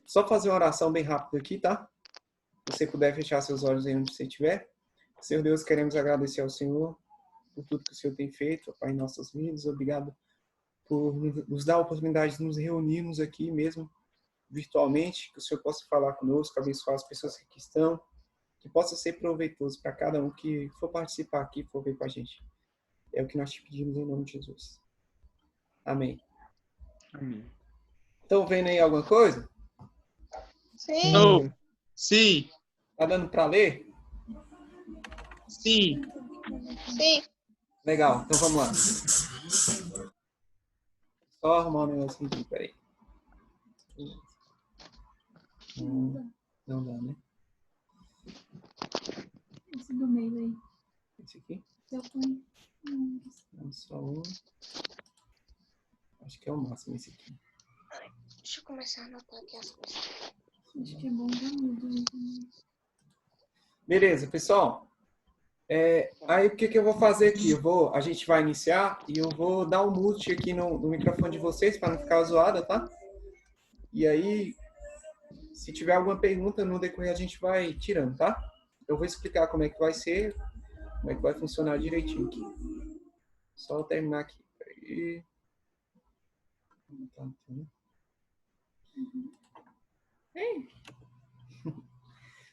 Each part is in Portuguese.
Só fazer uma oração bem rápida aqui, tá? Se você puder fechar seus olhos aí onde você estiver. Senhor Deus, queremos agradecer ao Senhor por tudo que o Senhor tem feito, Pai, em nossas vidas. Obrigado por nos dar a oportunidade de nos reunirmos aqui mesmo virtualmente, que o Senhor possa falar conosco, abençoar as pessoas que aqui estão, que possa ser proveitoso para cada um que for participar aqui, for ver com a gente. É o que nós te pedimos em nome de Jesus. Amém. Amém. Estão vendo aí alguma coisa? Sim. Oh, sim, Tá dando para ler? sim. Sim. Legal, então vamos lá. Só arrumar um negocinho aqui, peraí. Não dá, né? Esse do meio aí. Esse aqui? Eu ponho. Não, só um. Acho que é o máximo esse aqui. Deixa eu começar a anotar aqui as coisas. Acho que é bom já muda aí também. Beleza, pessoal. Aí o que eu vou fazer aqui? A gente vai iniciar e eu vou dar um mute aqui no microfone de vocês para não ficar zoada, tá? E aí, se tiver alguma pergunta no decorrer, a gente vai tirando, tá? Eu vou explicar como é que vai ser, como é que vai funcionar direitinho aqui. Só eu terminar aqui. Peraí.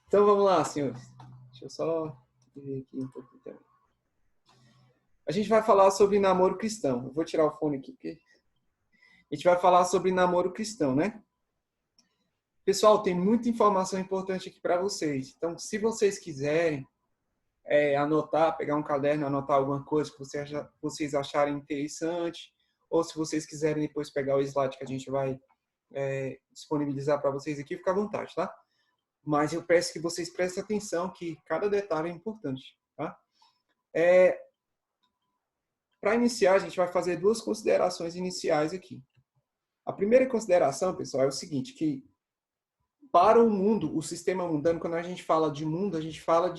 Então vamos lá, senhores. Deixa eu só ver aqui um pouquinho também. A gente vai falar sobre namoro cristão. Eu vou tirar o fone aqui, porque a gente vai falar sobre namoro cristão, né? Pessoal, tem muita informação importante aqui para vocês. Então, se vocês quiserem anotar, pegar um caderno, anotar alguma coisa que vocês acharem interessante, ou se vocês quiserem depois pegar o slide que a gente vai disponibilizar para vocês aqui, fica à vontade, tá? Mas eu peço que vocês prestem atenção que cada detalhe é importante, tá? Para iniciar, a gente vai fazer duas considerações iniciais aqui. A primeira consideração, pessoal, é o seguinte, que para o mundo, o sistema mundano, quando a gente fala de mundo, a gente fala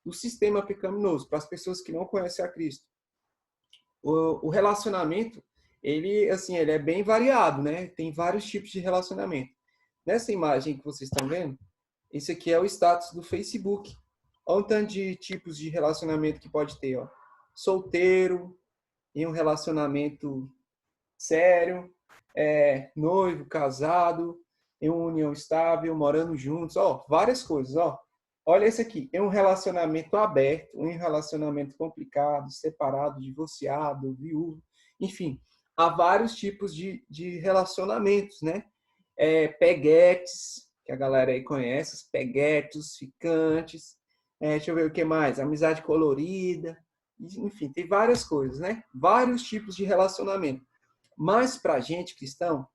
do sistema pecaminoso, para as pessoas que não conhecem a Cristo. O relacionamento, ele é bem variado, né? Tem vários tipos de relacionamento. Nessa imagem que vocês estão vendo, esse aqui é o status do Facebook. Olha o tanto de tipos de relacionamento que pode ter, ó. Solteiro, em um relacionamento sério, noivo, casado, em uma união estável, morando juntos, ó, várias coisas, ó. Olha esse aqui, em um relacionamento aberto, em um relacionamento complicado, separado, divorciado, viúvo, enfim, há vários tipos de relacionamentos, né? Peguetes, que a galera aí conhece, os peguetes, ficantes, deixa eu ver o que mais, amizade colorida, enfim, tem várias coisas, né? Vários tipos de relacionamento. Mas para a gente cristão,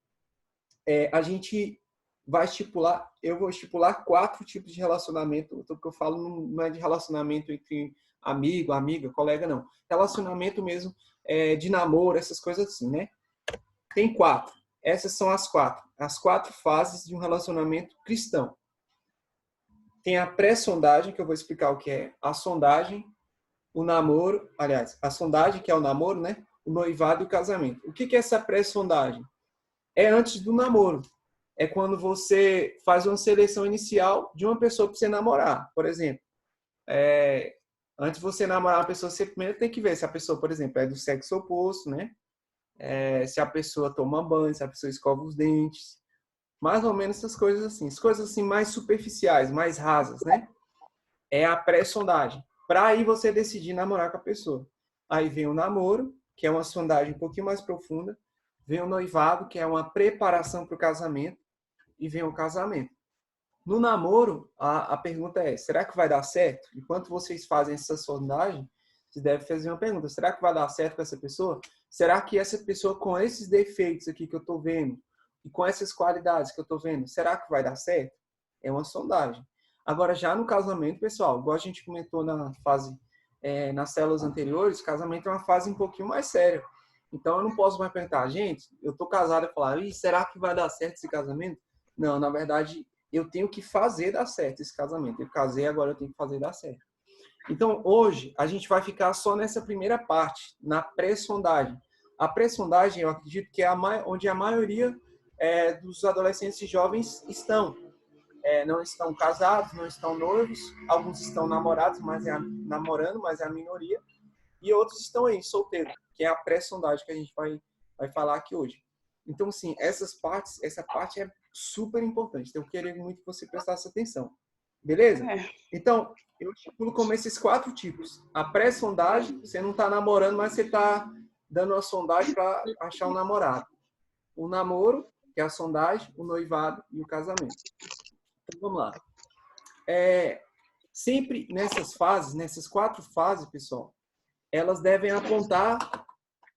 a gente vai estipular, eu vou estipular 4 tipos de relacionamento. O que eu falo não é de relacionamento entre amigo, amiga, colega, não. Relacionamento mesmo de namoro, essas coisas assim, né? Tem 4. Essas são as 4. As 4 fases de um relacionamento cristão. Tem a pré-sondagem, que eu vou explicar o que é a sondagem, o namoro, aliás, a sondagem, que é o namoro, né? O noivado e o casamento. O que é essa pré-sondagem? É antes do namoro. É quando você faz uma seleção inicial de uma pessoa para você namorar. Por exemplo, antes de você namorar uma pessoa, você primeiro tem que ver se a pessoa, por exemplo, é do sexo oposto, né? Se a pessoa toma banho, se a pessoa escova os dentes. Mais ou menos essas coisas assim. As coisas assim mais superficiais, mais rasas, né? É a pré-sondagem. Para aí você decidir namorar com a pessoa. Aí vem o namoro, que é uma sondagem um pouquinho mais profunda. Vem o noivado, que é uma preparação para o casamento. E vem o casamento. No namoro, a pergunta é, será que vai dar certo? Enquanto vocês fazem essa sondagem, vocês devem fazer uma pergunta. Será que vai dar certo com essa pessoa? Será que essa pessoa com esses defeitos aqui que eu estou vendo e com essas qualidades que eu estou vendo, será que vai dar certo? É uma sondagem. Agora, já no casamento, pessoal, igual a gente comentou nas células anteriores, casamento é uma fase um pouquinho mais séria. Então, eu não posso mais perguntar, gente, eu estou casado e falar, será que vai dar certo esse casamento? Não, na verdade, eu tenho que fazer dar certo esse casamento. Eu casei, agora eu tenho que fazer dar certo. Então, hoje, a gente vai ficar só nessa primeira parte, na pré-sondagem. A pré-sondagem, eu acredito que é onde a maioria dos adolescentes e jovens não estão casados, não estão noivos, alguns estão namorados, namorando, mas é a minoria, e outros estão aí, solteiros, que é a pré-sondagem que a gente vai falar aqui hoje. Então, assim, essa parte é super importante. Então, eu queria muito que você prestasse atenção. Beleza? Então, eu estipulo como esses 4 tipos. A pré-sondagem, você não está namorando, mas você está dando uma sondagem para achar um namorado. O namoro, que é a sondagem, o noivado e o casamento. Então, vamos lá. Sempre nessas 4 fases, pessoal, elas devem apontar,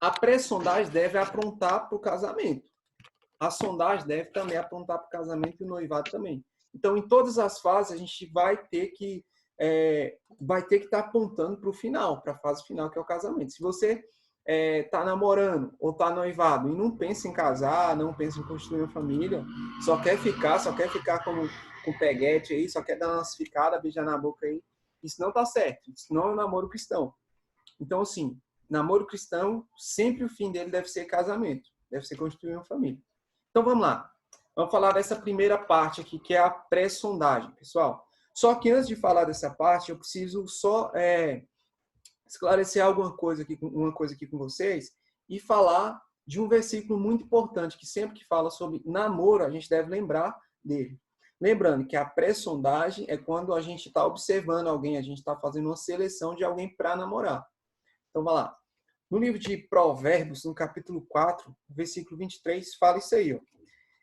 a pré-sondagem deve apontar para o casamento. A sondagem deve também apontar para o casamento e o noivado também. Então, em todas as fases, a gente vai ter que estar apontando para o final, para a fase final, que é o casamento. Se você está namorando ou está noivado e não pensa em casar, não pensa em construir uma família, só quer ficar como com peguete aí, só quer dar umas ficadas, beijar na boca aí, isso não está certo. Isso não é um namoro cristão. Então, assim, namoro cristão, sempre o fim dele deve ser casamento, deve ser construir uma família. Então, vamos lá. Vamos falar dessa primeira parte aqui, que é a pré-sondagem, pessoal. Só que antes de falar dessa parte, eu preciso só esclarecer uma coisa aqui com vocês e falar de um versículo muito importante, que sempre que fala sobre namoro, a gente deve lembrar dele. Lembrando que a pré-sondagem é quando a gente está observando alguém, a gente está fazendo uma seleção de alguém para namorar. Então, vai lá. No livro de Provérbios, no capítulo 4, versículo 23, fala isso aí, ó.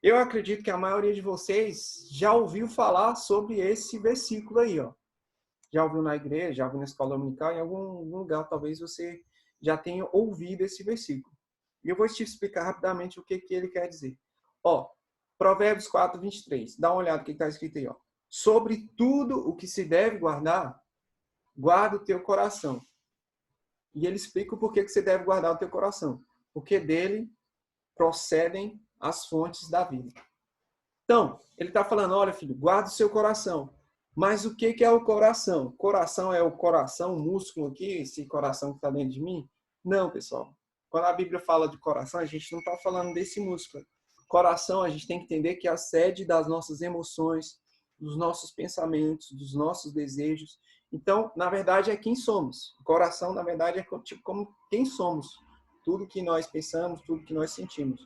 Eu acredito que a maioria de vocês já ouviu falar sobre esse versículo aí, ó. Já ouviu na igreja, já ouviu na escola dominical, em algum lugar talvez você já tenha ouvido esse versículo. E eu vou te explicar rapidamente o que ele quer dizer. Ó, Provérbios 4, 23. Dá uma olhada no que está escrito aí, ó. Sobre tudo o que se deve guardar, guarda o teu coração. E ele explica o porquê que você deve guardar o teu coração. Porque dele procedem as fontes da vida. Então, ele está falando, olha, filho, guarda o seu coração. Mas o que é o coração? Coração é o coração, o músculo aqui, esse coração que está dentro de mim? Não, pessoal. Quando a Bíblia fala de coração, a gente não está falando desse músculo. Coração, a gente tem que entender que é a sede das nossas emoções, dos nossos pensamentos, dos nossos desejos. Então, na verdade, é quem somos. O coração, na verdade, é tipo como quem somos. Tudo que nós pensamos, tudo que nós sentimos.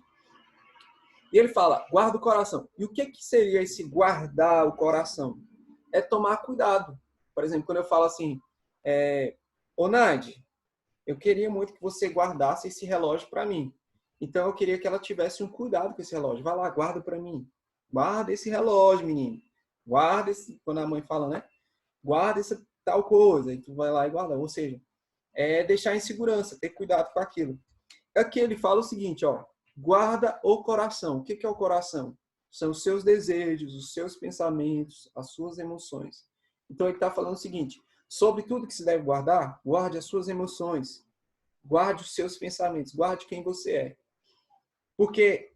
E ele fala, guarda o coração. E o que seria esse guardar o coração? É tomar cuidado. Por exemplo, quando eu falo assim, ô Nadi, eu queria muito que você guardasse esse relógio para mim. Então, eu queria que ela tivesse um cuidado com esse relógio. Vai lá, guarda para mim. Guarda esse relógio, menino. Guarda esse... Quando a mãe fala, né? Guarda essa tal coisa. E tu vai lá e guarda. Ou seja, é deixar em segurança, ter cuidado com aquilo. Aqui ele fala o seguinte, ó. Guarda o coração. O que é o coração? São os seus desejos, os seus pensamentos, as suas emoções. Então, ele está falando o seguinte. Sobre tudo que se deve guardar, guarde as suas emoções. Guarde os seus pensamentos. Guarde quem você é. Porque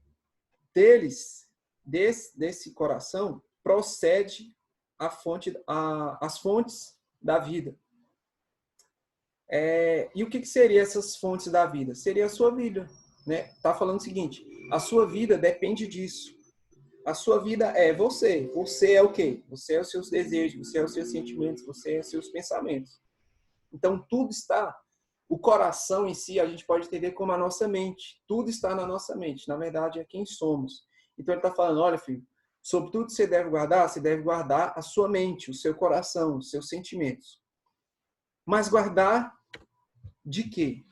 desse coração, procede as fontes da vida. E o que seriam essas fontes da vida? Seria a sua vida. Né? Tá falando o seguinte, a sua vida depende disso. A sua vida é você. Você é o quê? Você é os seus desejos, você é os seus sentimentos, você é os seus pensamentos. Então, tudo está... O coração em si, a gente pode entender como a nossa mente. Tudo está na nossa mente. Na verdade, é quem somos. Então, ele está falando, olha, filho, sobre tudo que você deve guardar a sua mente, o seu coração, os seus sentimentos. Mas guardar de quê?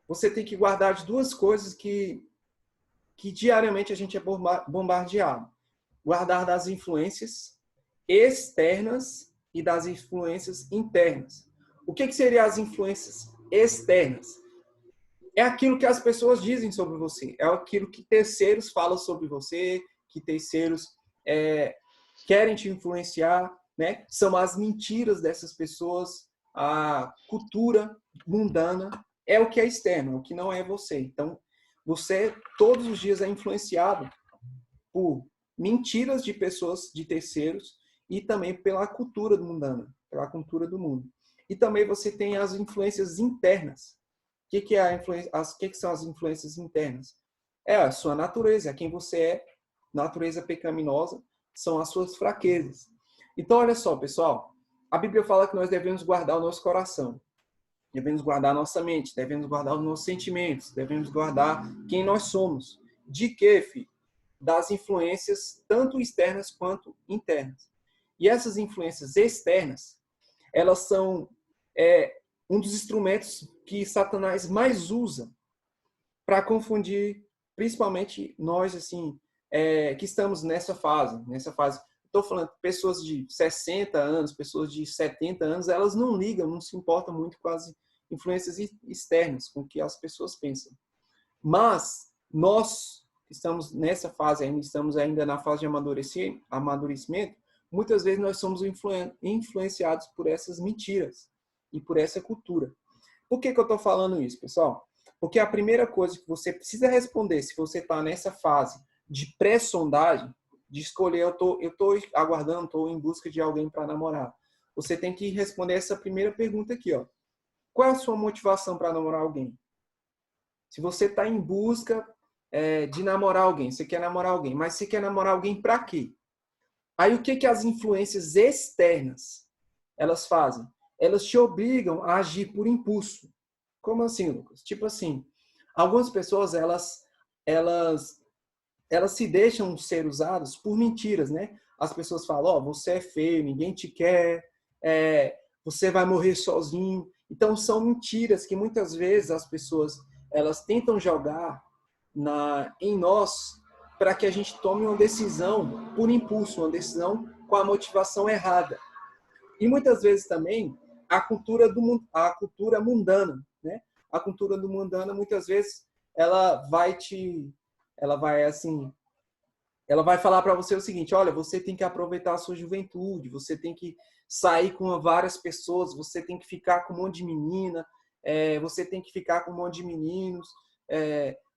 Você tem que guardar de 2 coisas que diariamente a gente é bombardeado. Guardar das influências externas e das influências internas. O que seriam as influências externas? É aquilo que as pessoas dizem sobre você. É aquilo que terceiros falam sobre você, que terceiros querem te influenciar, né? São as mentiras dessas pessoas, a cultura mundana. É o que é externo, é o que não é você. Então, você todos os dias é influenciado por mentiras de pessoas, de terceiros, e também pela cultura mundana, pela cultura do mundo. E também você tem as influências internas. O que são as influências internas? É a sua natureza, é quem você é. Natureza pecaminosa são as suas fraquezas. Então, olha só, pessoal. A Bíblia fala que nós devemos guardar o nosso coração. Devemos guardar a nossa mente. Devemos guardar os nossos sentimentos. Devemos guardar quem nós somos. De quê, filho? Das influências tanto externas quanto internas. E essas influências externas, elas são um dos instrumentos que Satanás mais usa para confundir, principalmente nós, assim, que estamos nessa fase. Estou falando pessoas de 60 anos, pessoas de 70 anos, elas não ligam, não se importam muito com as influências externas, com o que as pessoas pensam. Mas nós que estamos nessa fase, estamos ainda na fase de amadurecimento, muitas vezes nós somos influenciados por essas mentiras e por essa cultura. Por que eu estou falando isso, pessoal? Porque a primeira coisa que você precisa responder, se você está nessa fase de pré-sondagem, de escolher, eu estou aguardando, estou em busca de alguém para namorar. Você tem que responder essa primeira pergunta aqui, ó. Qual é a sua motivação para namorar alguém? Se você está em busca de namorar alguém, você quer namorar alguém, mas você quer namorar alguém para quê? Aí o que as influências externas elas fazem? Elas te obrigam a agir por impulso. Como assim, Lucas? Tipo assim, algumas pessoas elas se deixam ser usadas por mentiras, né? As pessoas falam, você é feio, ninguém te quer, você vai morrer sozinho. Então são mentiras que muitas vezes as pessoas elas tentam jogar em nós para que a gente tome uma decisão por impulso, uma decisão com a motivação errada. E muitas vezes também a cultura mundana, né? A cultura do mundana muitas vezes ela vai falar para você o seguinte: olha, você tem que aproveitar a sua juventude, você tem que sair com várias pessoas, você tem que ficar com um monte de menina, você tem que ficar com um monte de meninos,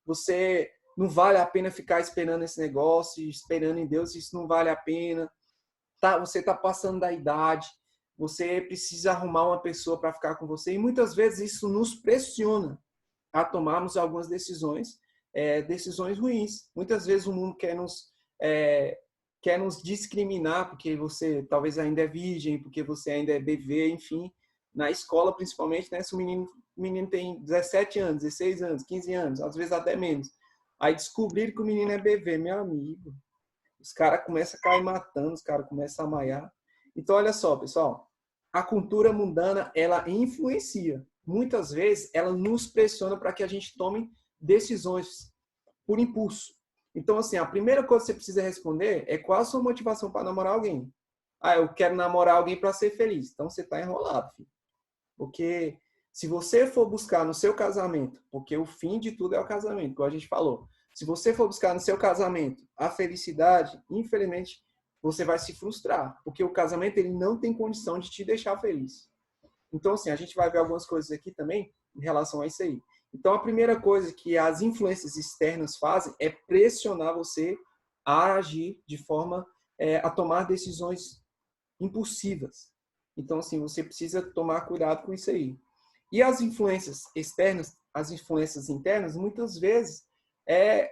você não vale a pena ficar esperando esse negócio, esperando em Deus, isso não vale a pena. Você está passando da idade, você precisa arrumar uma pessoa para ficar com você. E muitas vezes isso nos pressiona a tomarmos algumas decisões ruins. Muitas vezes o mundo quer nos discriminar porque você talvez ainda é virgem, porque você ainda é bebê, enfim. Na escola, principalmente, né? Se o menino tem 17 anos, 16 anos, 15 anos, às vezes até menos. Aí descobrir que o menino é bebê, meu amigo. Os caras começam a cair matando, os caras começam a maiar. Então, olha só, pessoal. A cultura mundana, ela influencia. Muitas vezes, ela nos pressiona para que a gente tome decisões por impulso. Então, assim, a primeira coisa que você precisa responder é qual a sua motivação para namorar alguém. Eu quero namorar alguém para ser feliz. Então, você está enrolado, filho. Porque se você for buscar no seu casamento, porque o fim de tudo é o casamento, como a gente falou. Se você for buscar no seu casamento a felicidade, infelizmente, você vai se frustrar. Porque o casamento ele não tem condição de te deixar feliz. Então, assim, a gente vai ver algumas coisas aqui também em relação a isso aí. Então, a primeira coisa que as influências externas fazem é pressionar você a agir de forma a tomar decisões impulsivas. Então, assim, você precisa tomar cuidado com isso aí. E as influências externas, as influências internas, muitas vezes é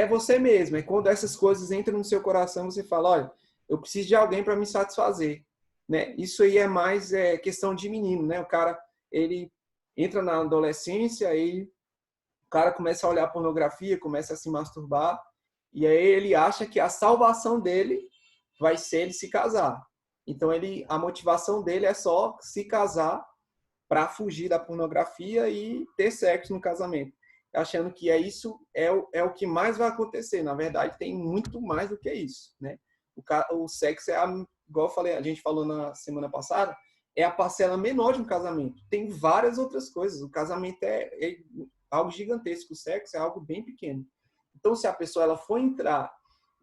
você mesmo. É quando essas coisas entram no seu coração, você fala, olha, eu preciso de alguém para me satisfazer. Né? Isso aí é mais questão de menino, né? O cara, ele entra na adolescência, aí o cara começa a olhar pornografia, começa a se masturbar, e aí ele acha que a salvação dele vai ser ele se casar. Então a motivação dele é só se casar para fugir da pornografia e ter sexo no casamento, achando que isso é o que mais vai acontecer. Na verdade, tem muito mais do que isso, né? O sexo igual eu falei, a gente falou na semana passada, é a parcela menor de um casamento. Tem várias outras coisas. O casamento é algo gigantesco, o sexo é algo bem pequeno. Então, se a pessoa ela for entrar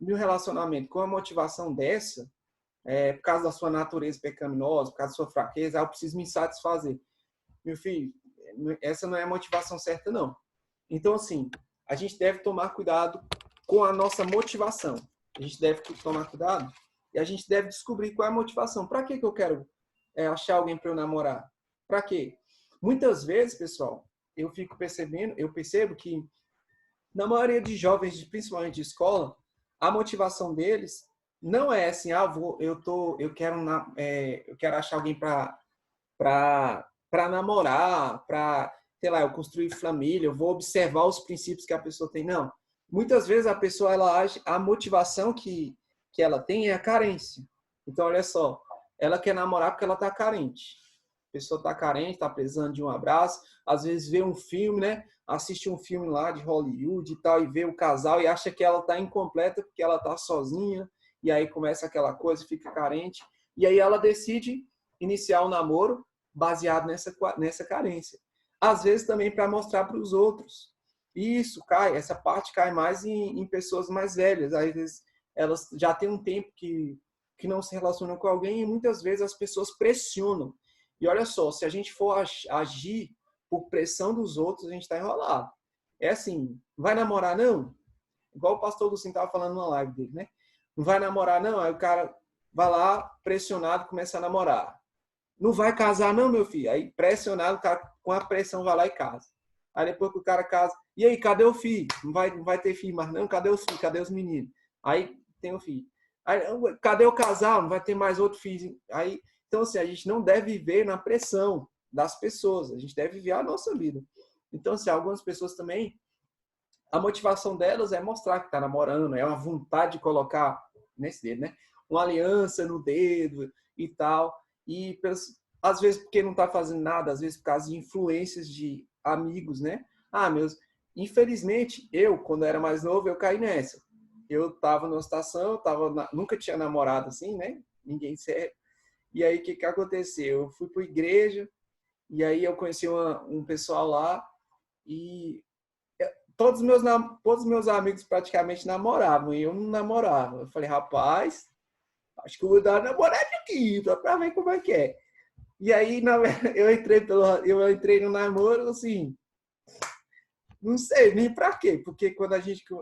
no relacionamento com a motivação dessa, por causa da sua natureza pecaminosa, por causa da sua fraqueza, eu preciso me satisfazer. Meu filho, essa não é a motivação certa, não. Então, assim, a gente deve tomar cuidado com a nossa motivação. A gente deve tomar cuidado e a gente deve descobrir qual é a motivação. Para que eu quero achar alguém para eu namorar? Para quê? Muitas vezes, pessoal, eu percebo que Na maioria de jovens, principalmente de escola, a motivação deles não é assim, eu quero achar alguém para namorar, para, sei lá, eu construir família, eu vou observar os princípios que a pessoa tem. Não. Muitas vezes a pessoa, ela age, a motivação que ela tem é a carência. Então, olha só, ela quer namorar porque ela está carente. A pessoa está carente, está precisando de um abraço, às vezes vê um filme, né? Assiste um filme lá de Hollywood e tal, e vê o casal e acha que ela está incompleta porque ela está sozinha, e aí começa aquela coisa, fica carente, e aí ela decide iniciar o namoro baseado nessa carência. Às vezes também para mostrar para os outros. E isso essa parte cai mais em pessoas mais velhas. Às vezes elas já têm um tempo que não se relacionam com alguém e muitas vezes as pessoas pressionam. E olha só, se a gente for agir por pressão dos outros, a gente está enrolado. É assim, vai namorar não? Igual o pastor Lucinho estava falando numa live dele, né? Não vai namorar não? Aí o cara vai lá, pressionado, começa a namorar. Não vai casar não, meu filho? Aí pressionado, o cara com a pressão vai lá e casa. Aí depois que o cara casa, e aí, cadê o filho? Não vai ter filho mais não? Cadê os filhos? Cadê os meninos? Aí tem o filho. Aí, cadê o casal? Não vai ter mais outro filho. Aí, então, assim, a gente não deve viver na pressão das pessoas. A gente deve viver a nossa vida. Então, assim, algumas pessoas também, a motivação delas é mostrar que está namorando, é uma vontade de colocar nesse dedo, né? Uma aliança no dedo e tal. E às vezes porque não está fazendo nada, às vezes por causa de influências de amigos, né? Infelizmente, eu, quando era mais novo, eu caí nessa. Eu estava numa situação, nunca tinha namorado assim, né? Ninguém sério. E aí, o que aconteceu? Eu fui para a igreja, e aí eu conheci um pessoal lá, e todos os meus amigos praticamente namoravam, e eu não namorava. Eu falei, rapaz, acho que eu vou dar uma namoradinha aqui, para ver como é que é. E aí, eu entrei no namoro, assim, não sei nem pra quê, porque quando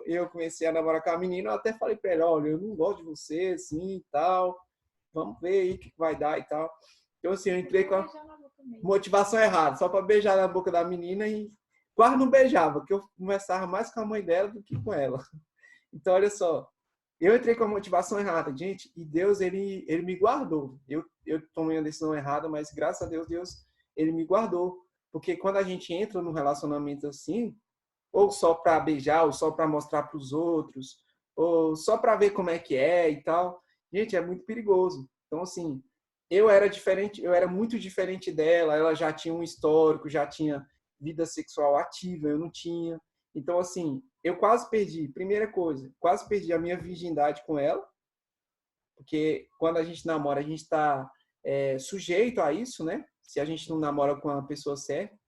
eu comecei a namorar com a menina, eu até falei pra ela, olha, eu não gosto de você, assim, e tal, vamos ver aí o que vai dar e tal. Então, assim, eu entrei com a motivação errada, só pra beijar na boca da menina e quase não beijava, porque eu conversava mais com a mãe dela do que com ela. Então, olha só, eu entrei com a motivação errada, gente, e Deus, ele me guardou. Eu tomei a decisão errada, mas graças a Deus, ele me guardou. Porque quando a gente entra num relacionamento assim, ou só para beijar, ou só para mostrar para os outros, ou só para ver como é que é e tal, gente, é muito perigoso. Então, assim, eu era muito diferente dela, ela já tinha um histórico, já tinha vida sexual ativa, eu não tinha. Então, assim, eu quase perdi, primeira coisa, quase perdi a minha virgindade com ela, porque quando a gente namora, a gente está sujeito a isso, né? Se a gente não namora com a pessoa certa.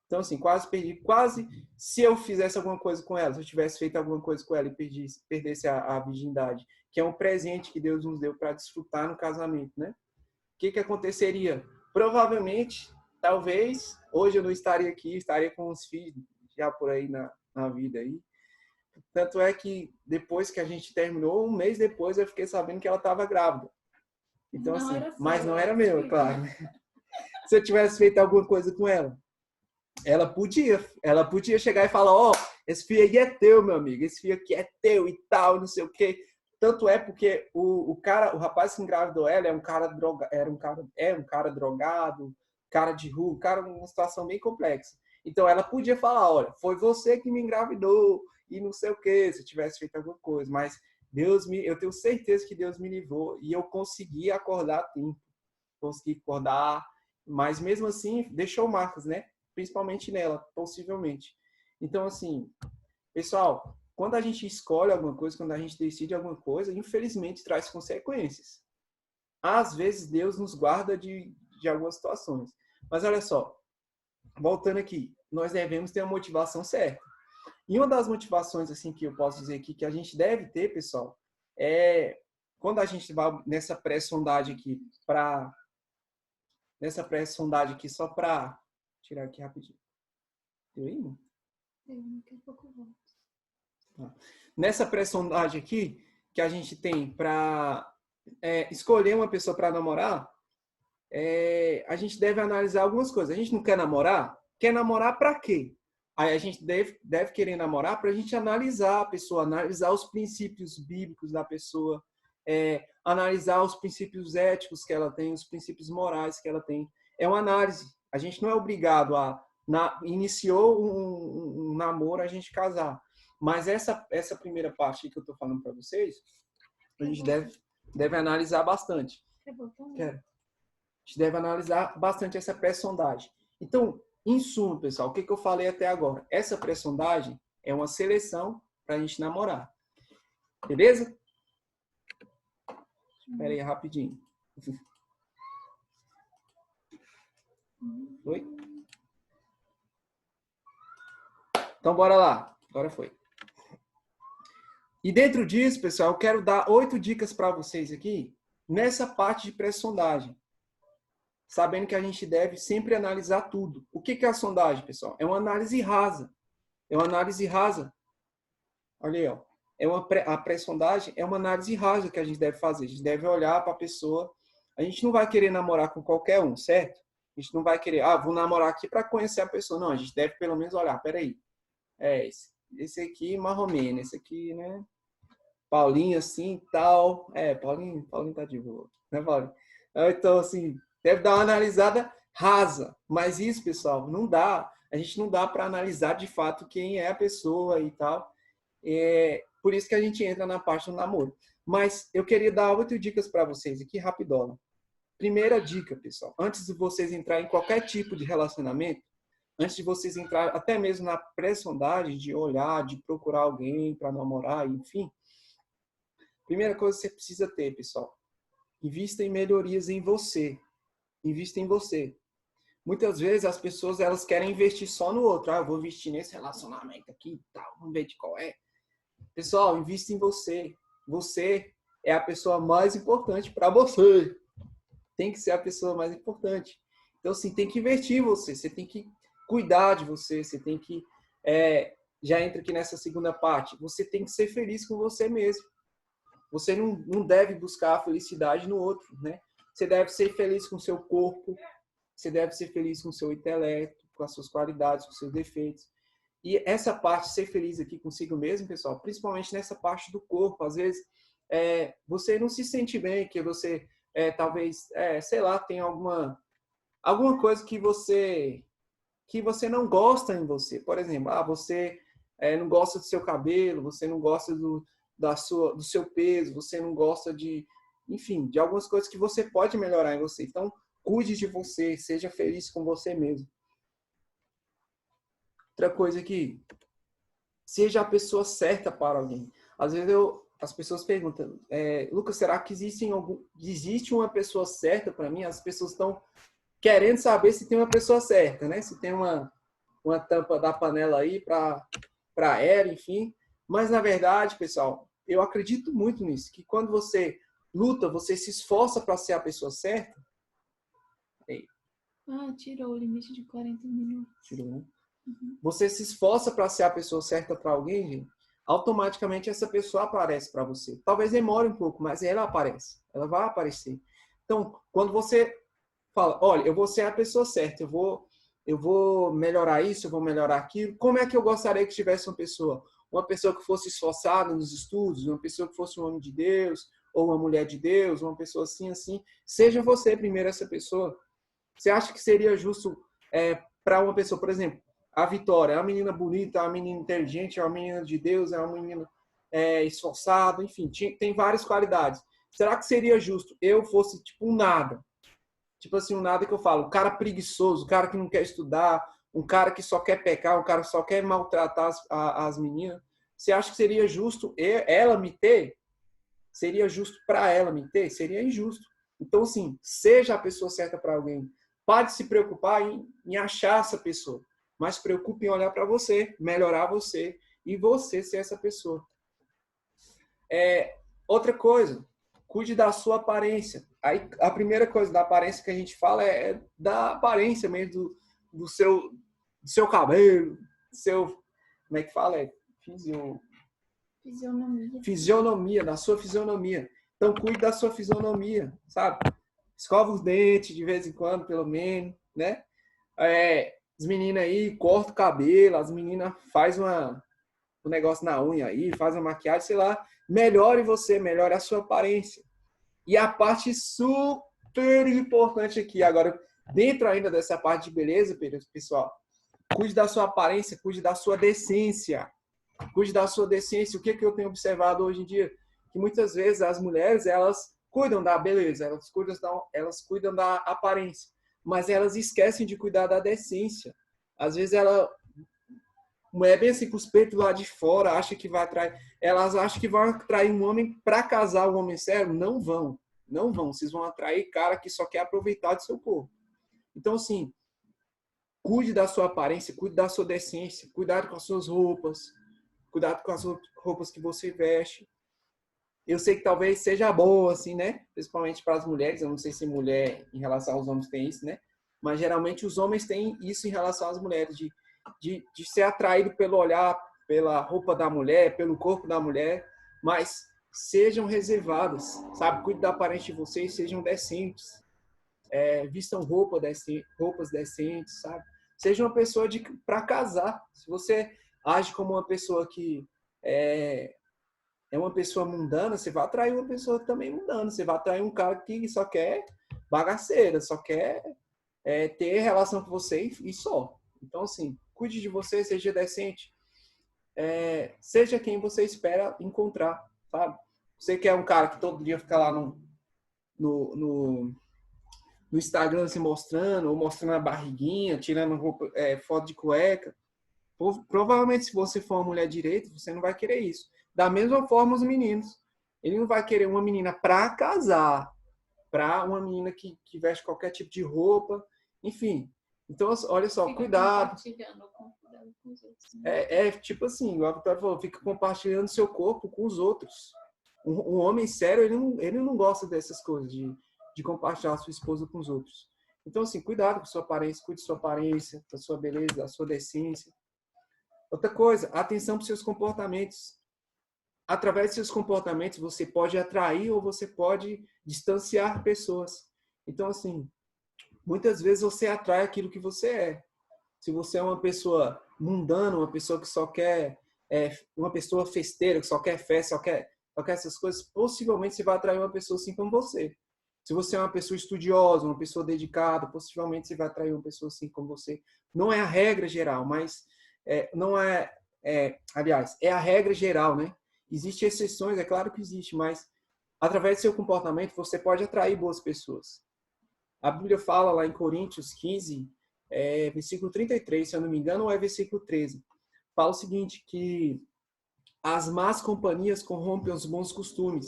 Então, assim, quase perdi. Quase, se eu fizesse alguma coisa com ela, se eu tivesse feito alguma coisa com ela e perdesse a virgindade, que é um presente que Deus nos deu para desfrutar no casamento, né? O que aconteceria? Provavelmente, talvez, hoje eu não estaria aqui, estaria com os filhos já por aí na vida aí. Tanto é que depois que a gente terminou, um mês depois eu fiquei sabendo que ela estava grávida. Então, Não assim, era seu, mas não era meu, é claro. Se eu tivesse feito alguma coisa com ela, ela podia chegar e falar, ó, esse filho aí é teu, meu amigo, esse filho aqui é teu e tal, não sei o quê. Tanto é porque o rapaz que engravidou ela é um cara drogado, cara de rua, uma situação bem complexa. Então ela podia falar, olha, foi você que me engravidou e não sei o quê, se tivesse feito alguma coisa, mas eu tenho certeza que Deus me livrou e eu consegui acordar a tempo, consegui acordar, mas mesmo assim deixou marcas, né? Principalmente nela, possivelmente. Então, assim, pessoal, quando a gente escolhe alguma coisa, quando a gente decide alguma coisa, infelizmente traz consequências. Às vezes Deus nos guarda de algumas situações. Mas olha só, voltando aqui, nós devemos ter a motivação certa. E uma das motivações assim que eu posso dizer aqui que a gente deve ter, pessoal, é quando a gente vai nessa pré-sondagem aqui só para tirar aqui rapidinho. Deu aí, mano? Daqui a pouco eu volto. Nessa pré-sondagem aqui, que a gente tem para escolher uma pessoa para namorar, a gente deve analisar algumas coisas. A gente não quer namorar? Quer namorar para quê? Aí a gente deve querer namorar para a gente analisar a pessoa, analisar os princípios bíblicos da pessoa, analisar os princípios éticos que ela tem, os princípios morais que ela tem. É uma análise. A gente não é obrigado iniciou um namoro, a gente casar. Mas essa primeira parte que eu estou falando para vocês, a gente deve analisar bastante. Quero. A gente deve analisar bastante essa pré-sondagem. Então, em suma, pessoal, o que eu falei até agora? Essa pré-sondagem é uma seleção para a gente namorar. Beleza? Espera aí, rapidinho. Oi? Então, bora lá. Agora foi. E dentro disso, pessoal, eu quero dar 8 dicas para vocês aqui, nessa parte de pré-sondagem. Sabendo que a gente deve sempre analisar tudo. O que é a sondagem, pessoal? É uma análise rasa. É uma análise rasa. Olha aí, ó. A pré-sondagem é uma análise rasa que a gente deve fazer. A gente deve olhar para a pessoa. A gente não vai querer namorar com qualquer um, certo? A gente não vai querer, vou namorar aqui para conhecer a pessoa. Não, a gente deve pelo menos olhar. Peraí. Esse aqui, marromeno. Esse aqui, né? Paulinho, assim, tal. Paulinho tá de boa. Né, Paulinho? Então, assim, deve dar uma analisada rasa. Mas isso, pessoal, não dá. A gente não dá para analisar de fato quem é a pessoa e tal. Por isso que a gente entra na parte do namoro. Mas eu queria dar 8 dicas para vocês aqui, rapidola. Primeira dica, pessoal. Antes de vocês entrarem em qualquer tipo de relacionamento, antes de vocês entrarem até mesmo na pré-sondagem de olhar, de procurar alguém para namorar, enfim. Primeira coisa que você precisa ter, pessoal. Invista em melhorias em você. Invista em você. Muitas vezes as pessoas elas querem investir só no outro. Eu vou investir nesse relacionamento aqui e tal. Vamos ver de qual é. Pessoal, invista em você. Você é a pessoa mais importante para você. Tem que ser a pessoa mais importante. Então, assim, tem que investir em você. Você tem que cuidar de você. Você tem que... já entra aqui nessa segunda parte. Você tem que ser feliz com você mesmo. Você não deve buscar a felicidade no outro, né? Você deve ser feliz com o seu corpo. Você deve ser feliz com o seu intelecto, com as suas qualidades, com os seus defeitos. E essa parte, ser feliz aqui consigo mesmo, pessoal, principalmente nessa parte do corpo. Às vezes, você não se sente bem, que você, talvez, sei lá, tem alguma coisa que você não gosta em você. Por exemplo, você não gosta do seu cabelo, você não gosta do seu peso, você não gosta enfim, de algumas coisas que você pode melhorar em você. Então, cuide de você, seja feliz com você mesmo. Outra coisa aqui, seja a pessoa certa para alguém. Às vezes as pessoas perguntam, Lucas, será que existe uma pessoa certa para mim? As pessoas estão querendo saber se tem uma pessoa certa, né? Se tem uma tampa da panela aí para ela, enfim. Mas, na verdade, pessoal, eu acredito muito nisso, que quando você luta, você se esforça para ser a pessoa certa. Tirou o limite de 40 minutos. Tirou, né? Você se esforça para ser a pessoa certa para alguém, gente, automaticamente essa pessoa aparece para você. Talvez demore um pouco, mas ela aparece. Ela vai aparecer. Então, quando você fala, olha, eu vou ser a pessoa certa, eu vou melhorar isso, eu vou melhorar aquilo. Como é que eu gostaria que tivesse uma pessoa? Uma pessoa que fosse esforçada nos estudos, uma pessoa que fosse um homem de Deus, ou uma mulher de Deus, uma pessoa assim, assim. Seja você primeiro essa pessoa. Você acha que seria justo para uma pessoa, por exemplo, a Vitória é uma menina bonita, é uma menina inteligente, é uma menina de Deus, é uma menina esforçada, enfim, tem várias qualidades. Será que seria justo eu fosse tipo um nada? Tipo assim, um nada que eu falo, um cara preguiçoso, um cara que não quer estudar, um cara que só quer pecar, um cara que só quer maltratar as meninas. Você acha que seria justo ela me ter? Seria justo para ela me ter? Seria injusto. Então, assim, seja a pessoa certa para alguém. Pare de se preocupar em achar essa pessoa, mas se preocupe em olhar para você, melhorar você e você ser essa pessoa. Outra coisa, cuide da sua aparência. Aí, a primeira coisa da aparência que a gente fala é da aparência mesmo, do seu cabelo, como é que fala? Fisionomia, da sua fisionomia. Então, cuide da sua fisionomia, sabe? Escova os dentes de vez em quando, pelo menos, né? As meninas aí cortam o cabelo, as meninas fazem um negócio na unha aí, fazem uma maquiagem, sei lá. Melhore você, melhore a sua aparência. E a parte super importante aqui, agora, dentro ainda dessa parte de beleza, pessoal, cuide da sua aparência, cuide da sua decência. Cuide da sua decência. O que eu tenho observado hoje em dia? Que muitas vezes as mulheres, elas cuidam da beleza, elas cuidam da aparência, mas elas esquecem de cuidar da decência. Às vezes mulher bem assim com os peitos lá de fora, acha que vai atrair, elas acham que vão atrair um homem para casar, um homem sério. Não vão. Não vão. Vocês vão atrair cara que só quer aproveitar do seu corpo. Então, assim, cuide da sua aparência, cuide da sua decência, cuidado com as suas roupas, cuidado com as roupas que você veste. Eu sei que talvez seja boa, assim, né? Principalmente para as mulheres. Eu não sei se mulher, em relação aos homens, tem isso, né? Mas geralmente os homens têm isso em relação às mulheres, de ser atraído pelo olhar, pela roupa da mulher, pelo corpo da mulher. Mas sejam reservadas, sabe? Cuide da aparência de vocês, sejam decentes. Vistam roupas decentes, sabe? Seja uma pessoa para casar. Se você age como uma pessoa que é uma pessoa mundana, você vai atrair uma pessoa também mundana. Você vai atrair um cara que só quer bagaceira, só quer ter relação com você e só. Então, assim, cuide de você, seja decente. Seja quem você espera encontrar, sabe? Você que é um cara que todo dia fica lá no Instagram se mostrando, ou mostrando a barriguinha, tirando roupa, foto de cueca. Provavelmente, se você for uma mulher direita, você não vai querer isso. Da mesma forma, os meninos. Ele não vai querer uma menina para casar, para uma menina que veste qualquer tipo de roupa, enfim. Então, olha só, Fica cuidado. compartilhando com os outros, né? Tipo assim, o Vitória falou, fica compartilhando seu corpo com os outros. Um homem sério, ele não gosta dessas coisas, de compartilhar a sua esposa com os outros. Então, assim, cuidado com sua aparência, cuide da sua aparência, da sua beleza, da sua decência. Outra coisa, atenção para os seus comportamentos. Através de seus comportamentos, você pode atrair ou você pode distanciar pessoas. Então, assim, muitas vezes você atrai aquilo que você é. Se você é uma pessoa mundana, uma pessoa que só quer, uma pessoa festeira, que só quer festa, só quer essas coisas, possivelmente você vai atrair uma pessoa assim como você. Se você é uma pessoa estudiosa, uma pessoa dedicada, possivelmente você vai atrair uma pessoa assim como você. Não é a regra geral, mas aliás, é a regra geral, né? Existem exceções, é claro que existe, mas através do seu comportamento você pode atrair boas pessoas. A Bíblia fala lá em Coríntios 15, versículo 33, se eu não me engano, ou é versículo 13. Fala o seguinte, que as más companhias corrompem os bons costumes.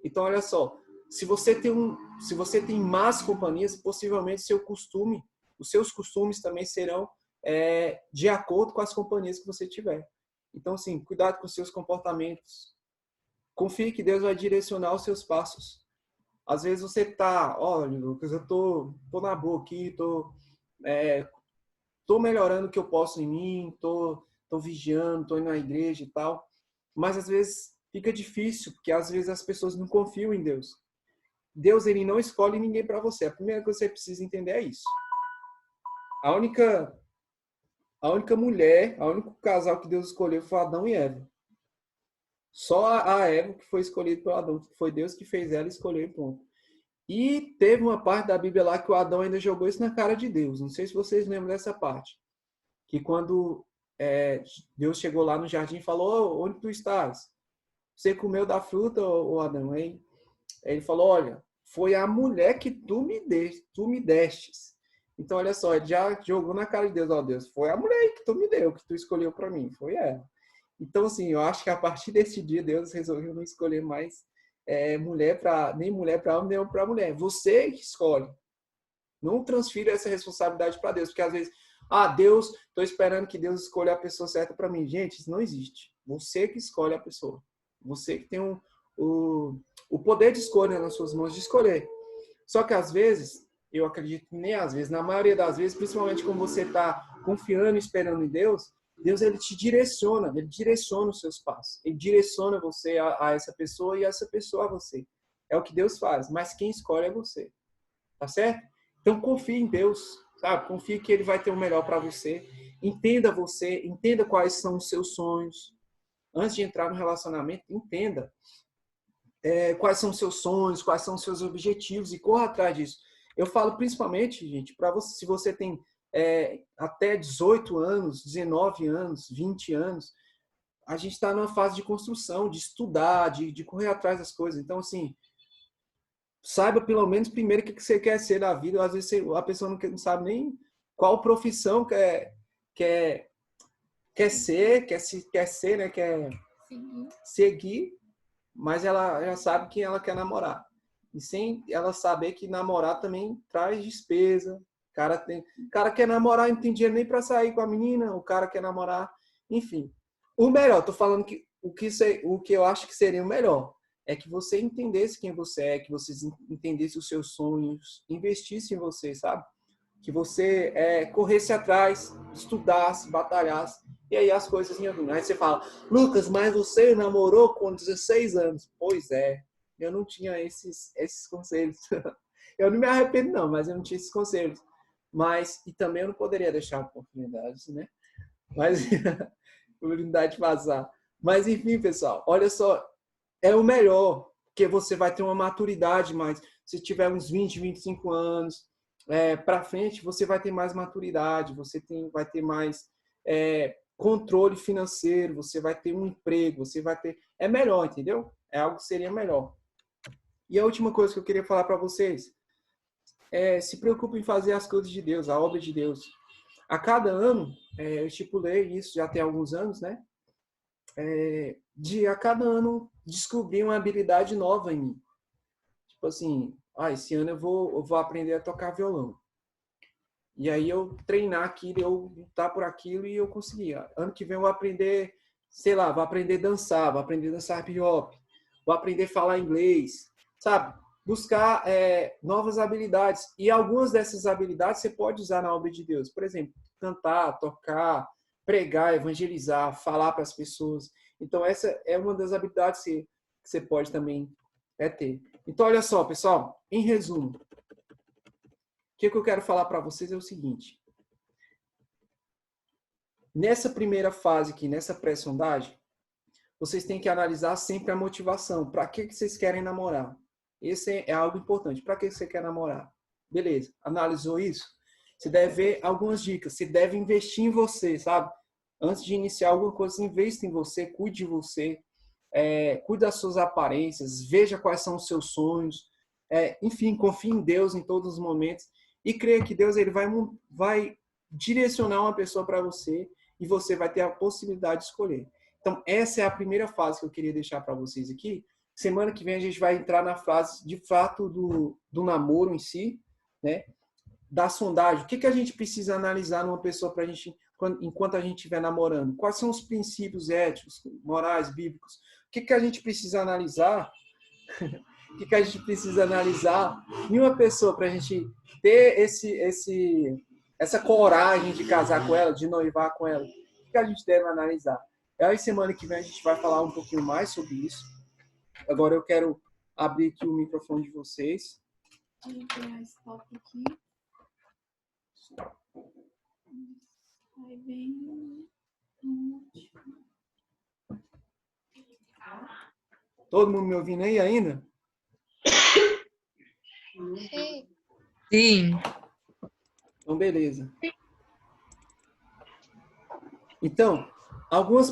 Então, olha só, se você tem más companhias, possivelmente os seus costumes também serão de acordo com as companhias que você tiver. Então, assim, cuidado com os seus comportamentos. Confie que Deus vai direcionar os seus passos. Às vezes você olha, Lucas, eu tô na boa aqui, tô melhorando o que eu posso em mim, tô vigiando, tô indo na igreja e tal. Mas às vezes fica difícil, porque às vezes as pessoas não confiam em Deus. Deus, ele não escolhe ninguém para você. A primeira coisa que você precisa entender é isso. A única mulher, o único casal que Deus escolheu foi Adão e Eva. Só a Eva que foi escolhida por Adão. Foi Deus que fez ela e escolheu e ponto. E teve uma parte da Bíblia lá que o Adão ainda jogou isso na cara de Deus. Não sei se vocês lembram dessa parte. Que quando Deus chegou lá no jardim e falou, onde tu estás? Você comeu da fruta, ô Adão? Aí ele falou, olha, foi a mulher que tu me destes. Então, olha só, ele já jogou na cara de Deus, ó Deus, foi a mulher que tu me deu, que tu escolheu para mim, foi ela. Então, assim, eu acho que a partir desse dia, Deus resolveu não escolher mais nem mulher para homem, nem homem para mulher. Você que escolhe. Não transfira essa responsabilidade para Deus, porque às vezes, Deus, estou esperando que Deus escolha a pessoa certa para mim. Gente, isso não existe. Você que escolhe a pessoa. Você que tem o poder de escolha nas suas mãos de escolher. Só que às vezes, eu acredito que nem às vezes, na maioria das vezes, principalmente quando você está confiando e esperando em Deus, Deus ele te direciona, ele direciona os seus passos. Ele direciona você a essa pessoa e essa pessoa a você. É o que Deus faz, mas quem escolhe é você. Tá certo? Então confie em Deus. sabe? Confie que ele vai ter o melhor para você. Entenda você, entenda quais são os seus sonhos. Antes de entrar no relacionamento, entenda quais são os seus sonhos, quais são os seus objetivos e corra atrás disso. Eu falo principalmente, gente, para você, se você tem até 18 anos, 19 anos, 20 anos, a gente está numa fase de construção, de estudar, de correr atrás das coisas. Então, assim, saiba pelo menos primeiro o que você quer ser da vida. Às vezes a pessoa não sabe nem qual profissão quer ser, né? Quer seguir, mas ela já sabe que ela quer namorar. E sem ela saber que namorar também traz despesa. O cara quer namorar e não tem dinheiro nem para sair com a menina, o cara quer namorar, enfim. O melhor, tô falando que o que eu acho que seria o melhor é que você entendesse quem você é, que você entendesse os seus sonhos, investisse em você, sabe? Que você corresse atrás, estudasse, batalhasse, e aí as coisas iam vindo. Aí você fala, Lucas, mas você namorou com 16 anos. Pois é, eu não tinha esses conselhos. Eu não me arrependo não, mas eu não tinha esses conselhos. E também eu não poderia deixar oportunidades, né? Mas, oportunidade vazar. Mas enfim, pessoal, olha só, é o melhor, porque você vai ter uma maturidade mais. Se tiver uns 20, 25 anos para frente, você vai ter mais maturidade, vai ter mais controle financeiro, você vai ter um emprego, você vai ter... É melhor, entendeu? É algo que seria melhor. E a última coisa que eu queria falar para vocês se preocupe em fazer as coisas de Deus, a obra de Deus. A cada ano, eu estipulei isso já tem alguns anos, né? De a cada ano descobrir uma habilidade nova em mim. Tipo assim, esse ano eu vou aprender a tocar violão. E aí eu treinar aquilo, eu lutar por aquilo e eu conseguir. Ano que vem eu vou aprender, sei lá, vou aprender a dançar hip hop, vou aprender a falar inglês, sabe? Buscar novas habilidades. E algumas dessas habilidades você pode usar na obra de Deus. Por exemplo, cantar, tocar, pregar, evangelizar, falar para as pessoas. Então, essa é uma das habilidades que você pode também ter. Então, olha só, pessoal, em resumo, o que eu quero falar para vocês é o seguinte. Nessa primeira fase aqui, nessa pré-sondagem, vocês têm que analisar sempre a motivação. Para que vocês querem namorar? Esse é algo importante. Para que você quer namorar? Beleza. Analisou isso? Você deve ver algumas dicas. Você deve investir em você, sabe? Antes de iniciar alguma coisa, investa em você, cuide de você, cuide das suas aparências, veja quais são os seus sonhos. Enfim, confie em Deus em todos os momentos e creia que Deus ele vai direcionar uma pessoa para você e você vai ter a possibilidade de escolher. Então, essa é a primeira fase que eu queria deixar para vocês aqui. Semana que vem a gente vai entrar na fase, de fato, do namoro em si, né? Da sondagem. O que a gente precisa analisar numa pessoa enquanto a gente estiver namorando? Quais são os princípios éticos, morais, bíblicos? O que a gente precisa analisar? O que a gente precisa analisar em uma pessoa para a gente ter essa coragem de casar com ela, de noivar com ela? O que a gente deve analisar? Aí semana que vem a gente vai falar um pouquinho mais sobre isso. Agora eu quero abrir aqui o microfone de vocês. Vou pegar esse copo aqui. Vai bem no último. Todo mundo me ouvindo aí ainda? Sim. Sim. Então, beleza. Então, algumas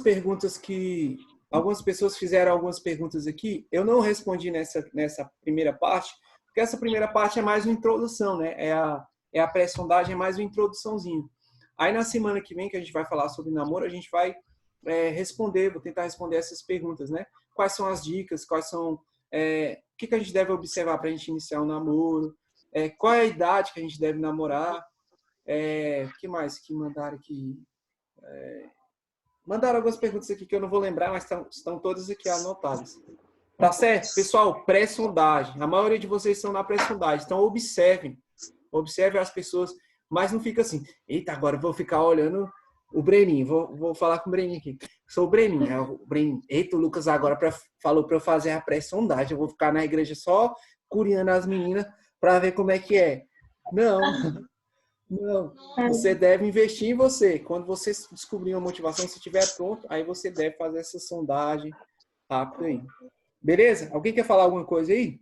pessoas fizeram algumas perguntas aqui. Eu não respondi nessa primeira parte, porque essa primeira parte é mais uma introdução, né? É a pré-sondagem, é mais uma introduçãozinho. Aí, na semana que vem, que a gente vai falar sobre namoro, a gente vai vou tentar responder essas perguntas, né? Quais são as dicas, quais são... o que a gente deve observar para a gente iniciar um namoro, qual é a idade que a gente deve namorar, o que mais que mandaram aqui? Mandaram algumas perguntas aqui que eu não vou lembrar, mas estão todas aqui anotadas. Tá certo? Pessoal, pré-sondagem. A maioria de vocês estão na pré-sondagem. Então, observem as pessoas, mas não fica assim, eita, agora eu vou ficar olhando o Breninho. Vou falar com o Breninho aqui. Sou o Breninho. O Breninho. Eita, o Lucas agora falou para eu fazer a pré-sondagem. Eu vou ficar na igreja só curiando as meninas para ver como é que é. Não. Não, você deve investir em você. Quando você descobrir uma motivação, se estiver pronto, aí você deve fazer essa sondagem rápido aí. Beleza? Alguém quer falar alguma coisa aí?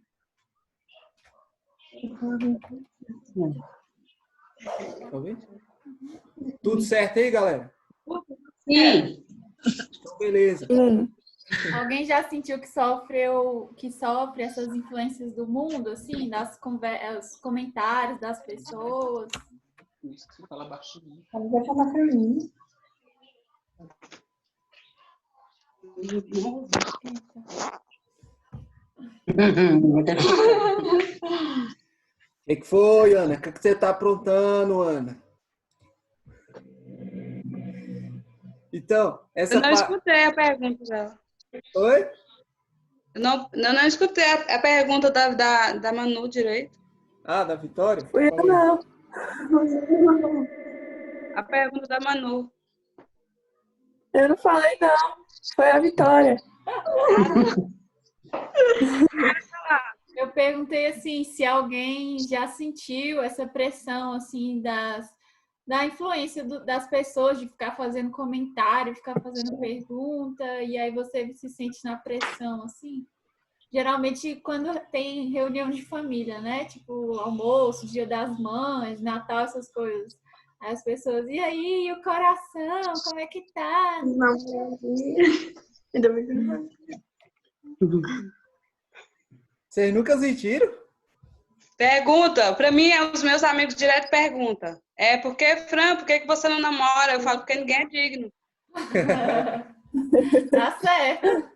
Tá vendo? Tudo certo aí, galera? Sim. Então, beleza. Alguém já sentiu que sofre essas influências do mundo, assim, os comentários das pessoas? Fala baixinho. Vai falar pra mim. O que foi, Ana? O que você está aprontando, Ana? Então, essa Eu não escutei a pergunta dela. Oi? Eu não escutei a pergunta da Manu direito. Ah, da Vitória? Fui eu não. A pergunta da Manu. Eu não falei não. Foi a Vitória. Eu perguntei assim se alguém já sentiu essa pressão assim da influência das pessoas de ficar fazendo comentário, ficar fazendo pergunta, e aí você se sente na pressão assim. Geralmente quando tem reunião de família, né? Tipo almoço, Dia das Mães, Natal, essas coisas. Aí as pessoas, e aí, o coração, como é que tá? Não, ainda bem que não. Vocês nunca sentiram? Pergunta. Pra mim, os meus amigos direto perguntam. Fran, por que você não namora? Eu falo, porque ninguém é digno. Tá certo.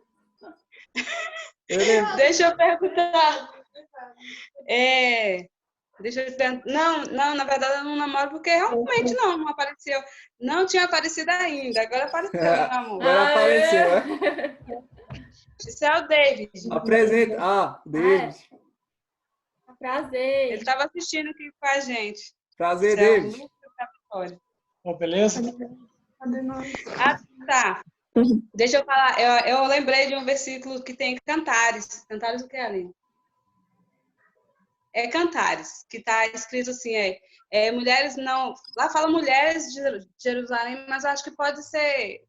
Deixa eu perguntar. Deixa eu perguntar. Não, na verdade eu não namoro porque realmente não apareceu. Não tinha aparecido ainda, agora apareceu, meu amor. Agora apareceu, né? Esse é o David. Apresenta. Ah, David. Prazer. Ele estava assistindo aqui com a gente. Prazer, Esse é o David. Lucas Capitólio. Beleza? Ah, tá. Deixa eu falar. Eu lembrei de um versículo que tem Cantares. Cantares o que, Aline? É Cantares, que está escrito assim, mulheres não... Lá fala mulheres de Jerusalém, mas acho que pode ser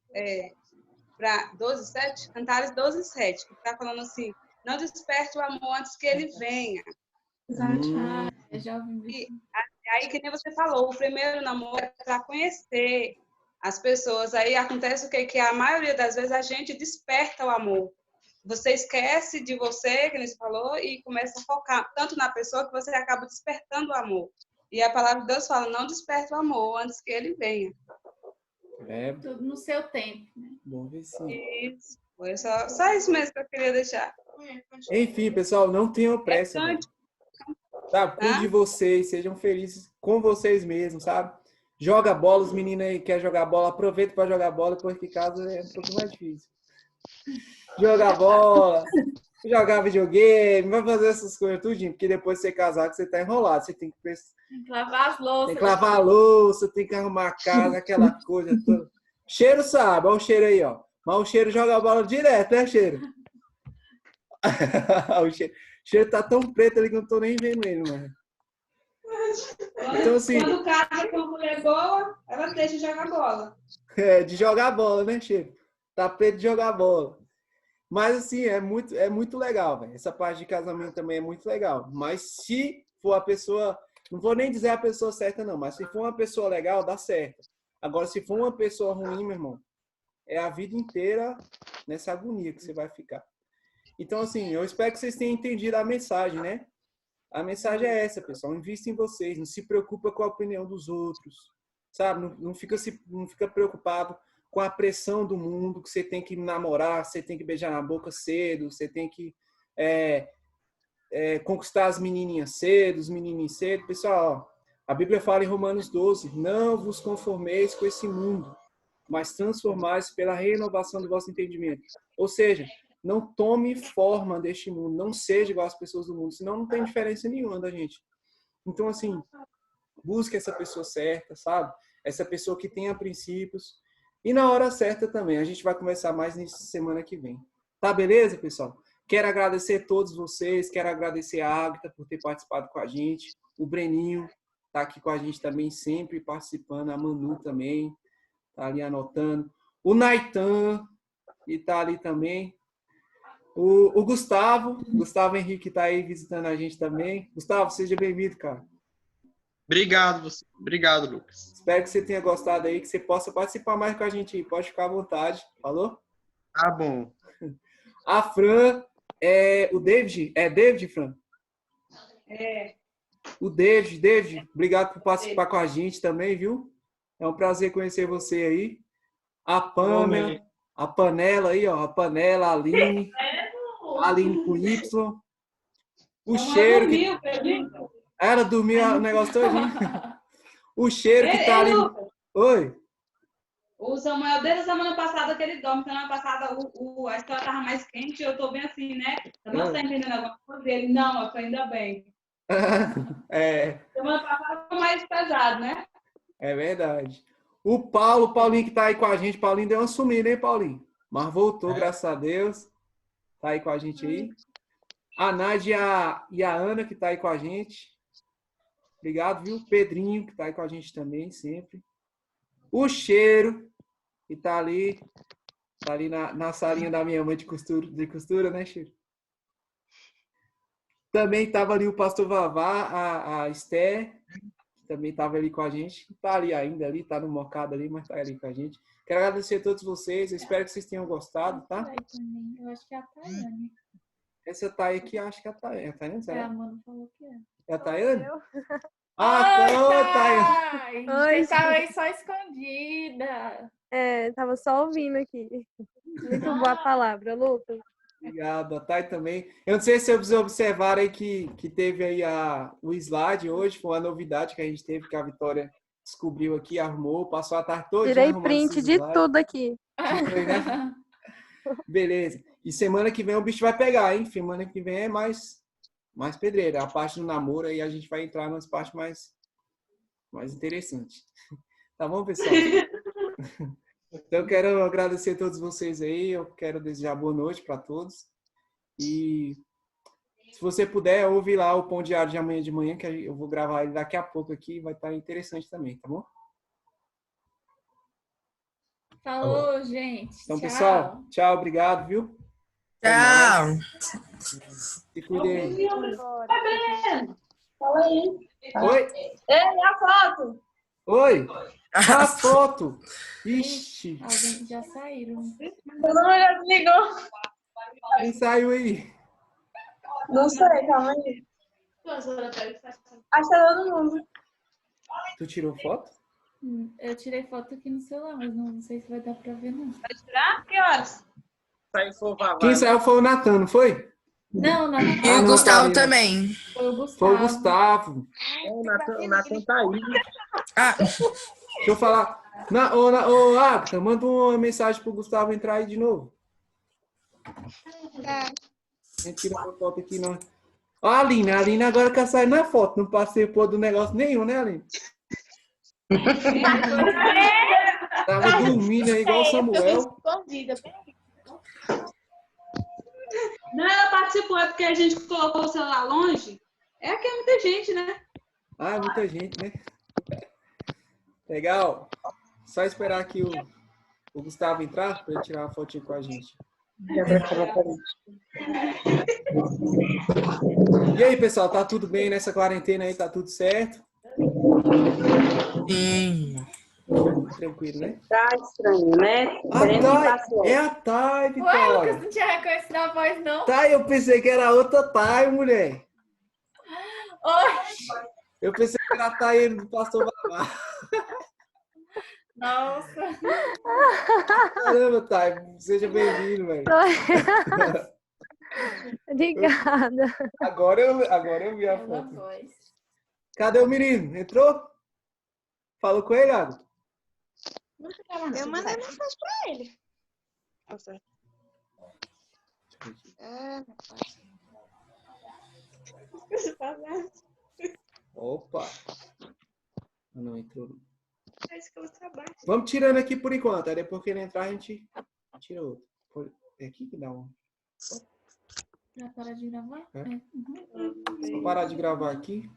para 12:7, Cantares 12:7, que está falando assim, não desperte o amor antes que ele venha. Eu já ouvi. Aí, que nem você falou, o primeiro namoro é para conhecer as pessoas. Aí acontece o quê? Que a maioria das vezes a gente desperta o amor. Você esquece de você, que nem você falou, e começa a focar tanto na pessoa que você acaba despertando o amor. E a palavra de Deus fala, não desperte o amor antes que ele venha. Tudo no seu tempo. Né? Bom ver sim. Isso. Foi só isso mesmo que eu queria deixar. Enfim, pessoal, não tenham pressa. Sabe? Cuide de vocês, sejam felizes com vocês mesmos, sabe? Joga bola, os meninos aí que querem jogar bola, aproveita para jogar bola, depois que casa é um pouco mais difícil. Jogar bola, jogar videogame, vai fazer essas coisas tudinho, porque depois de você casar, que você tá enrolado, você tem que lavar as louças. Tem que lavar a louça, tem que arrumar a casa, aquela coisa toda. Cheiro sabe, olha o cheiro aí, ó. Mas o cheiro joga a bola direto, né, cheiro? O cheiro tá tão preto ali que eu não tô nem vendo ele, mano. Então, assim, quando casa com uma mulher boa, ela deixa de jogar bola. De jogar bola, né, cheiro? Tá preto de jogar bola. Mas, assim, é muito legal, velho. Essa parte de casamento também é muito legal. Mas se for a pessoa... Não vou nem dizer a pessoa certa, não. Mas se for uma pessoa legal, dá certo. Agora, se for uma pessoa ruim, meu irmão, é a vida inteira nessa agonia que você vai ficar. Então, assim, eu espero que vocês tenham entendido a mensagem, né? A mensagem é essa, pessoal. Invista em vocês. Não se preocupa com a opinião dos outros. Sabe? Não fica preocupado com a pressão do mundo, que você tem que namorar, você tem que beijar na boca cedo, você tem que conquistar as menininhas cedo, os menininhos cedo. Pessoal, ó, a Bíblia fala em Romanos 12, não vos conformeis com esse mundo, mas transformais pela renovação do vosso entendimento. Ou seja, não tome forma deste mundo, não seja igual às pessoas do mundo, senão não tem diferença nenhuma da gente. Então, assim, busque essa pessoa certa, sabe? Essa pessoa que tenha princípios. E na hora certa também. A gente vai conversar mais nessa semana que vem. Tá beleza, pessoal? Quero agradecer a todos vocês. Quero agradecer a Agatha por ter participado com a gente. O Breninho, tá aqui com a gente também, sempre participando. A Manu também, tá ali anotando. O Naitan, que tá ali também. O Gustavo Henrique tá aí visitando a gente também. Gustavo, seja bem-vindo, cara. Obrigado, Lucas. Espero que você tenha gostado aí, que você possa participar mais com a gente aí. Pode ficar à vontade. Falou? Tá bom. A Fran, o David. É David, Fran? É. O David, obrigado por participar com a gente também, viu? É um prazer conhecer você aí. A Pana, a Panela aí, ó. A Panela, a Aline com Y. O cheiro que... Ela dormiu o negócio todinho. O cheiro que tá ali... Oi? O Samuel, desde a semana passada que ele dorme. Semana passada a história estava mais quente e eu tô bem assim, né? Eu não estou entendendo alguma coisa. Ele, não, eu tô ainda bem. Semana passada foi mais pesado, né? É verdade. O Paulinho que tá aí com a gente. Paulinho deu uma sumida, hein, Paulinho? Mas voltou, graças a Deus. Tá aí com a gente aí. A Nádia e a Ana que tá aí com a gente. Obrigado, viu? Pedrinho que tá aí com a gente também, sempre. O Cheiro, que tá ali na salinha da minha mãe de costura, né, Cheiro? Também tava ali o pastor Vavá, a Esther, que também tava ali com a gente. Tá ali ainda, tá no mocado ali, mas tá ali com a gente. Quero agradecer a todos vocês, eu espero que vocês tenham gostado, tá? Eu acho que é a Tayane. Essa Thay aqui, acho que é a Tayane. É a Tayane, será? A Mano falou que é. É a Tayane? Ah, Tayane! Oi, você tava aí só escondida. Tava só ouvindo aqui. Muito boa a palavra, Lucas. Obrigado, a Thay também. Eu não sei se vocês observaram aí que teve aí o slide hoje, foi uma novidade que a gente teve, que a Vitória descobriu aqui, arrumou, passou a tarde toda. Tirei print de tudo aqui. Tirei, né? Beleza. E semana que vem o bicho vai pegar, hein? Semana que vem é mais pedreira. A parte do namoro aí a gente vai entrar nas partes mais interessantes. Tá bom, pessoal? Então, eu quero agradecer a todos vocês aí. Eu quero desejar boa noite para todos. E se você puder, ouve lá o Pão Diário de amanhã de manhã, que eu vou gravar ele daqui a pouco aqui. Vai estar interessante também, tá bom? Falou, gente. Então, tchau. pessoal, tchau, obrigado, viu? Tchau. Se cuidem aí. Fala aí. Oi? Ei, a foto! Oi? A foto! Ixi! Alguém já saíram. Todo mundo já desligou. Quem saiu aí? Não sei, calma aí. Acho que é todo mundo. Tu tirou foto? Eu tirei foto aqui no celular, mas não sei se vai dar pra ver, não. Vai tirar? Que horas? Quem saiu foi o Natan, não foi? Não. E o Gustavo também. Foi o Gustavo. Foi o Gustavo. O Natan tá aí. Ah, Deixa eu falar. Ô, Agatha, manda uma mensagem pro Gustavo entrar aí de novo. Tá. A gente tira uma foto aqui, não. Ó, a Aline agora quer sair na foto. Não participou do negócio nenhum, né, Aline? Tava dormindo aí igual o Samuel. Escondida. Não, ela participou, é porque a gente colocou o celular longe. É que é muita gente, né? Ah, muita gente, né? Legal. Só esperar aqui o Gustavo entrar para ele tirar uma fotinha com a gente. E aí, pessoal, tá tudo bem nessa quarentena aí? Tá tudo certo? sim. Tranquilo, né? Tá estranho, né? É a Thay, Ué, Vitória. Lucas, não tinha reconhecido a voz, não? Thay, eu pensei que era outra Thay, mulher. Oi! Eu pensei que era a Thay do pastor Vavá. Nossa! Caramba, Thay, seja bem-vindo, velho. Obrigada. Agora eu vi a Ela foto. voz. Cadê o menino? Entrou? Falou com ele, Água? Eu mandei mensagem pra ele. Ah, meu pai. Opa! Não entrou. Parece que eu trabalho. Vamos tirando aqui por enquanto. Aí depois que ele entrar, a gente tira outro. É aqui que dá um. Pra parar de gravar? É. É. Só parar de gravar aqui.